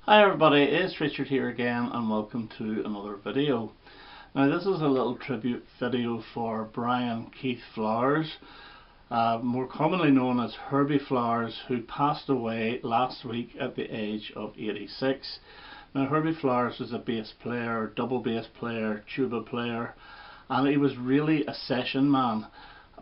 Hi everybody, it's Richard here again and welcome to another video. Now this is a little tribute video for Brian Keith Flowers, more commonly known as Herbie Flowers, who passed away last week at the age of 86. Now Herbie Flowers was a bass player, double bass player, tuba player, and he was really a session man.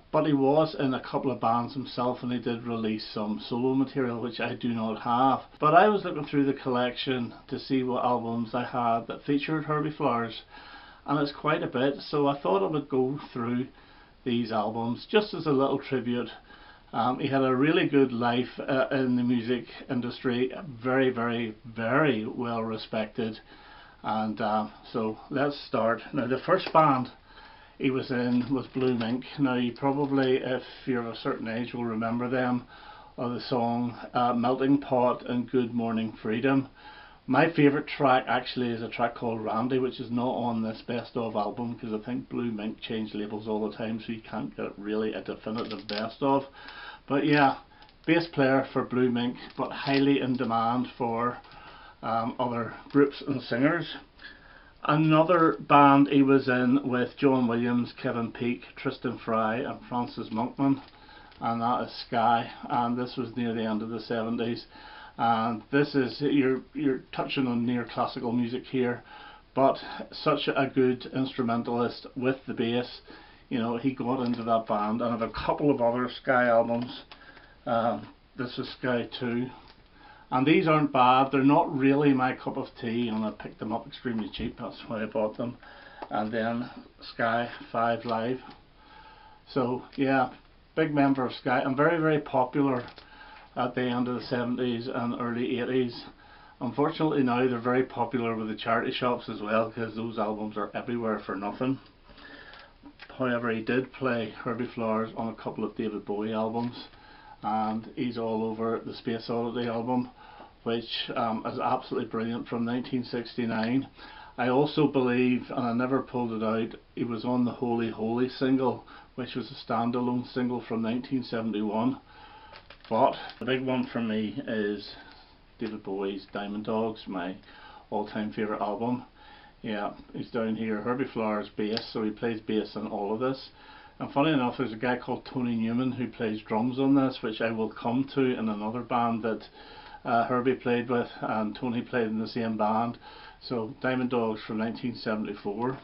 But he was in a couple of bands himself, and he did release some solo material which I do not have. But I was looking through the collection to see what albums I had that featured Herbie Flowers, and it's quite a bit, so I thought I would go through these albums just as a little tribute. He had a really good life in the music industry, very well respected, and so let's start. Now the first band he was in was Blue Mink. Now you probably, if you're of a certain age, will remember them, or the song Melting Pot and Good Morning Freedom. My favourite track actually is a track called Randy, which is not on this best of album because I think Blue Mink changed labels all the time, so you can't get really a definitive best of. But yeah, bass player for Blue Mink, but highly in demand for other groups and singers. Another band he was in with John Williams, Kevin Peake, Tristan Fry and Francis Monkman, and that is Sky, and this was near the end of the 70s, and this is, you're touching on near classical music here, but such a good instrumentalist with the bass. You know, he got into that band, and I have a couple of other Sky albums. This is Sky 2. And these aren't bad, they're not really my cup of tea, and I picked them up extremely cheap, that's why I bought them. And then Sky 5 Live. So yeah, big member of Sky, and very popular at the end of the 70s and early 80s. Unfortunately now they're very popular with the charity shops as well, because those albums are everywhere for nothing. However, he did play Herbie Flowers on a couple of David Bowie albums, and he's all over the Space Oddity album, which is absolutely brilliant, from 1969. I also believe, and I never pulled it out, he was on the Holy Holy single, which was a standalone single from 1971. But the big one for me is David Bowie's Diamond Dogs, my all-time favourite album. Yeah, he's down here, Herbie Flowers bass, so he plays bass in all of this. And funny enough, there's a guy called Tony Newman who plays drums on this, which I will come to in another band that Herbie played with, and Tony played in the same band. So Diamond Dogs from 1974.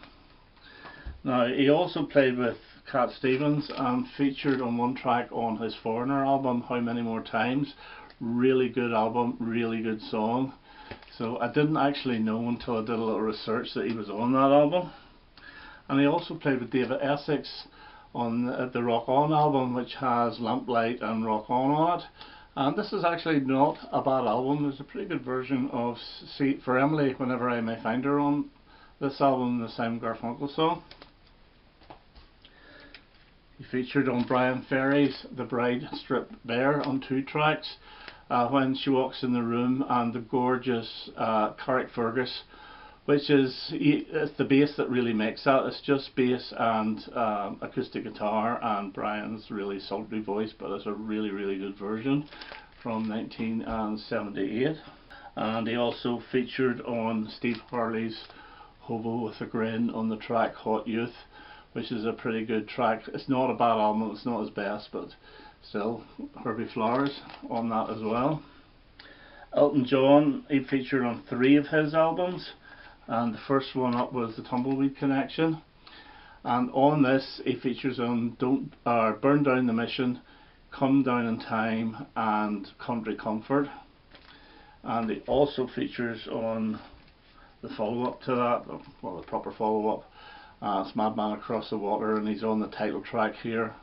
Now he also played with Cat Stevens and featured on one track on his Foreigner album, How Many More Times. Really good album, really good song. So I didn't actually know until I did a little research that he was on that album. And he also played with David Essex on the Rock On album, which has Lamplight and Rock On it. And this is actually not a bad album. There's a pretty good version of See for Emily, Whenever I May Find Her, on this album, the Simon Garfunkel song. He featured on Brian Ferry's The Bride Stripped Bare on 2 tracks, When She Walks in the Room and the gorgeous Carrickfergus, which is, it's the bass that really makes that. It's just bass and acoustic guitar and Brian's really sultry voice, but it's a really good version from 1978. And he also featured on Steve Harley's Hobo with a Grin on the track Hot Youth, which is a pretty good track. It's not a bad album, it's not his best, but still, Herbie Flowers on that as well. Elton John, he featured on 3 of his albums, and the first one up was the Tumbleweed Connection, and on this he features on Burn Down the Mission, Come Down in Time and Country Comfort. And he also features on the follow-up to that, well, the proper follow-up, it's Madman Across the Water, and he's on the title track here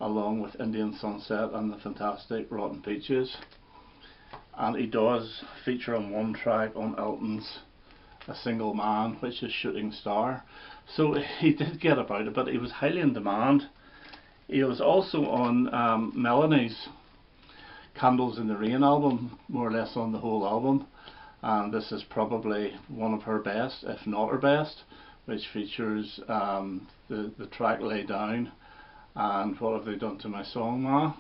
along with Indian Sunset and the fantastic Rotten Peaches. And he does feature on one track on Elton's A Single Man, which is Shooting Star. So he did get about it, but he was highly in demand. He was also on Melanie's Candles in the Rain album, more or less on the whole album, and this is probably one of her best, if not her best, which features the track Lay Down and What Have They Done to My Song Ma.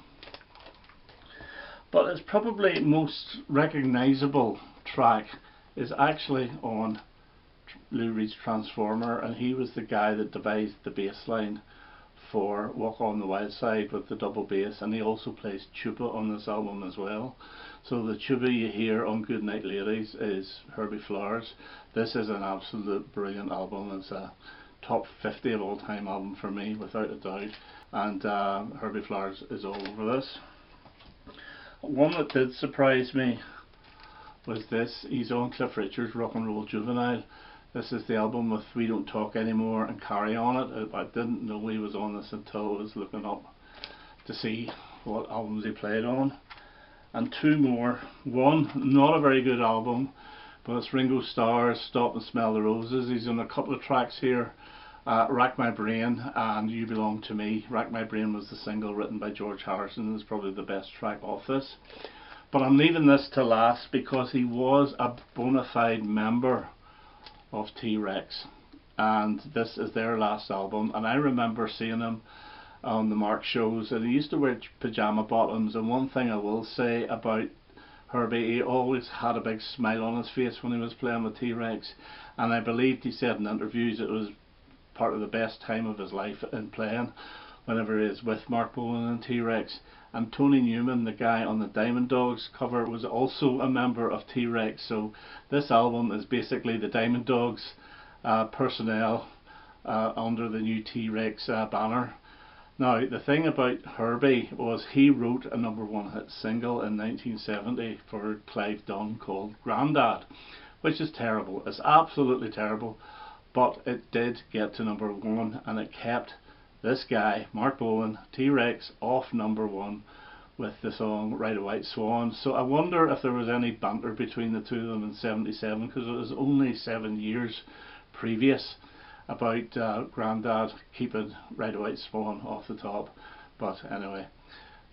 But it's probably most recognisable track is actually on Lou Reed's Transformer, and he was the guy that devised the bass line for Walk on the Wild Side with the double bass, and he also plays tuba on this album as well. So the tuba you hear on Goodnight Ladies is Herbie Flowers. This is an absolute brilliant album. It's a top 50 of all time album for me, without a doubt, and Herbie Flowers is all over this. One that did surprise me was this. He's on Cliff Richard's Rock and Roll Juvenile. This is the album with We Don't Talk Anymore and Carry On It. I didn't know he was on this until I was looking up to see what albums he played on. And two more. One, not a very good album, but it's Ringo Starr's Stop and Smell the Roses. He's on a couple of tracks here, Rack My Brain and You Belong to Me. Rack My Brain was the single written by George Harrison. It's probably the best track off this. But I'm leaving this to last because he was a bona fide member of T.Rex, and this is their last album. And I remember seeing him on the Mark shows, and he used to wear pajama bottoms. And one thing I will say about Herbie, he always had a big smile on his face when he was playing with T.Rex, and I believed he said in interviews it was part of the best time of his life in playing whenever he is with Mark Bolan and T.Rex. And Tony Newman, the guy on the Diamond Dogs cover, was also a member of T.Rex. So this album is basically the Diamond Dogs personnel under the new T.Rex banner. Now the thing about Herbie was he wrote a #1 hit single in 1970 for Clive Dunn called Grandad, which is terrible. It's absolutely terrible, but it did get to #1, and it kept this guy, Mark Bolan, T.Rex, off #1 with the song Ride a White Swan. So I wonder if there was any banter between the two of them in 77, because it was only 7 years previous about Grandad keeping Ride a White Swan off the top. But anyway,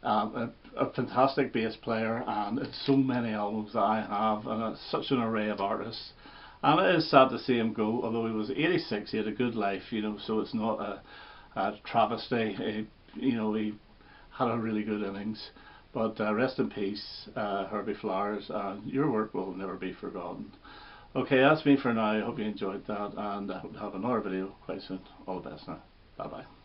a fantastic bass player, and it's so many albums that I have, and it's such an array of artists. And it is sad to see him go, although he was 86, he had a good life, you know, so it's not a travesty. You know, he had a really good innings. But rest in peace, Herbie Flowers, and your work will never be forgotten. Okay, that's me for now. I hope you enjoyed that, and I hope to have another video quite soon. All the best now. Bye bye.